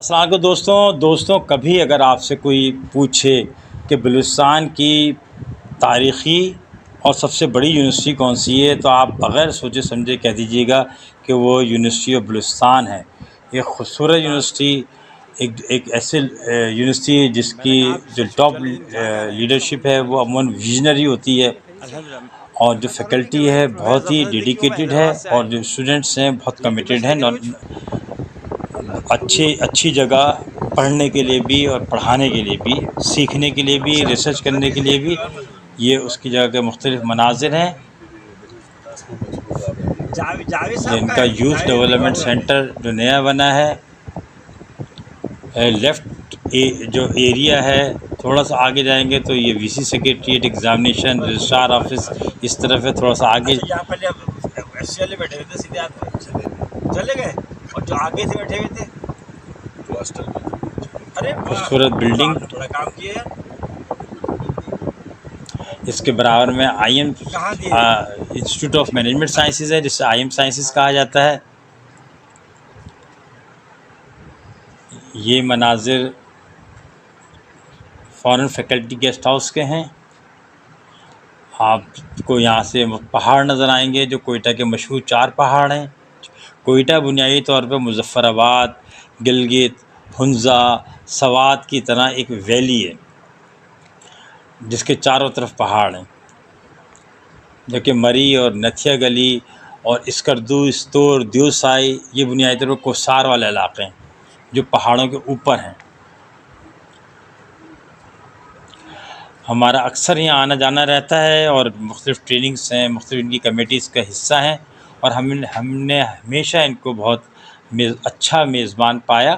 السلام علیکم دوستوں کبھی اگر آپ سے کوئی پوچھے کہ بلوچستان کی تاریخی اور سب سے بڑی یونیورسٹی کون سی ہے تو آپ بغیر سوچے سمجھے کہہ دیجیے گا کہ وہ یونیورسٹی آف بلوچستان ہے۔ یہ خوبصورت یونیورسٹی ایک ایسے یونیورسٹی ہے جس کی جو ٹاپ لیڈرشپ ہے وہ عموماً ویژنری ہوتی ہے، اور جو فیکلٹی ہے بہت ہی ڈیڈیکیٹڈ ہے، اور جو اسٹوڈنٹس ہیں بہت کمیٹیڈ ہیں، اچھی جگہ پڑھنے کے لیے بھی اور پڑھانے کے لیے بھی، سیکھنے کے لیے بھی، ریسرچ کرنے کے لیے بھی۔ یہ اس کی جگہ کے مختلف مناظر ہیں۔ ان کا یوتھ ڈیولپمنٹ سینٹر جو نیا بنا ہے، لیفٹ جو ایریا ہے تھوڑا سا آگے جائیں گے تو یہ وی سی سیکریٹریٹ، ایگزامینیشن، رجسٹرار آفس اس طرف ہے، تھوڑا سا آگے ایس والے بیٹھے ہوئے تھے، سیدھے ہاتھ میں چلے گئے، اور جو آگے سے بیٹھے ہوئے تھے خوبصورت بلڈنگ۔ اس کے برابر میں I am institute of management sciences ہے، جسے آئی ایم سائنسز کہا جاتا ہے۔ یہ مناظر فارن فیکلٹی گیسٹ ہاؤس کے ہیں۔ آپ کو یہاں سے پہاڑ نظر آئیں گے جو کوئٹہ کے مشہور 4 پہاڑ ہیں۔ کوئٹہ بنیادی طور پہ مظفر آباد، گلگت، ہنزا، سوات کی طرح ایک ویلی ہے جس کے چاروں طرف پہاڑ ہیں، جو کہ مری اور نتھیا گلی اور اسکردو، استور، دیوسائی، یہ بنیادی طور پر کوسار والے علاقے ہیں جو پہاڑوں کے اوپر ہیں۔ ہمارا اکثر یہاں آنا جانا رہتا ہے، اور مختلف ٹریننگس ہیں، مختلف ان کی کمیٹیز کا حصہ ہیں، اور ہم نے ہمیشہ ان کو بہت اچھا میزبان پایا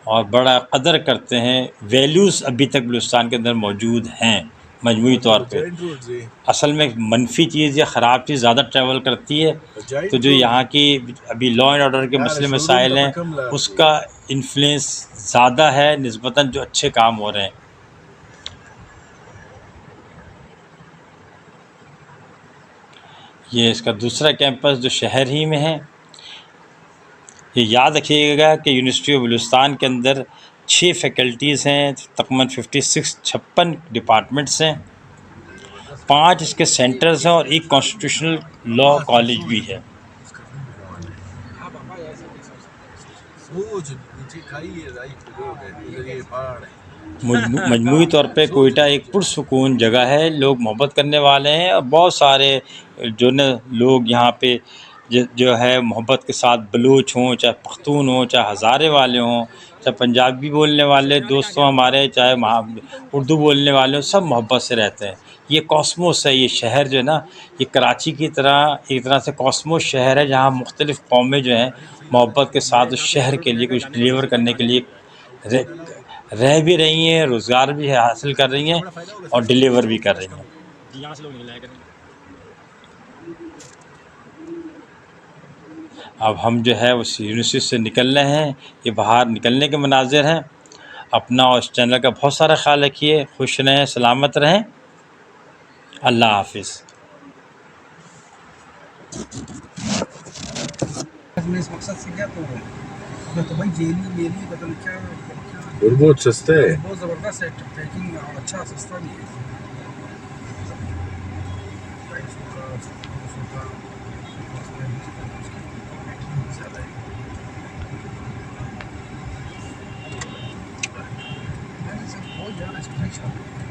اور بڑا قدر کرتے ہیں۔ ویلیوز ابھی تک بلوچستان کے اندر موجود ہیں مجموعی طور پہ۔ اصل میں منفی چیز یا خراب چیز زیادہ ٹریول کرتی ہے، تو جو یہاں کی ابھی لا اینڈ آرڈر کے مسئلے مسائل ہیں اس کا انفلوئنس زیادہ ہے نسبتاً جو اچھے کام ہو رہے ہیں۔ یہ اس کا دوسرا کیمپس جو شہر ہی میں ہے۔ یہ یاد رکھیے گا کہ یونیورسٹی آف بلوچستان کے اندر 6 فیکلٹیز ہیں، تقریباً 56 ڈپارٹمنٹس ہیں، 5 اس کے سینٹرز ہیں، اور ایک کانسٹیٹیوشنل لا کالج بھی ہے۔ مجموعی طور پہ کوئٹہ ایک پرسکون جگہ ہے، لوگ محبت کرنے والے ہیں، اور بہت سارے جو لوگ یہاں پہ جو ہے محبت کے ساتھ بلوچ ہوں، چاہے پختون ہوں، چاہے ہزارے والے ہوں، چاہے پنجابی بولنے والے دوستوں ہمارے، چاہے اردو بولنے والے ہوں، سب محبت سے رہتے ہیں۔ یہ کاسموس ہے، یہ شہر جو ہے نا، یہ کراچی کی طرح ایک طرح سے کاسموس شہر ہے جہاں مختلف قومیں جو ہیں محبت کے ساتھ اس شہر کے لیے کچھ ڈلیور کرنے کے لیے رہ بھی رہی ہیں، روزگار بھی حاصل کر رہی ہیں، اور ڈلیور بھی کر رہی ہیں۔ اب ہم جو ہے اس یونیورسٹی سے نکل رہے ہیں، یہ باہر نکلنے کے مناظر ہیں۔ اپنا اور اس چینل کا بہت سارا خیال رکھیے، خوش رہیں، سلامت رہیں، اللہ حافظ۔ بہت سستا ہے، بہت زبردست ہے، پیکنگ اور اچھا سستا بھی ہے۔ بہت زیادہ اسپیشل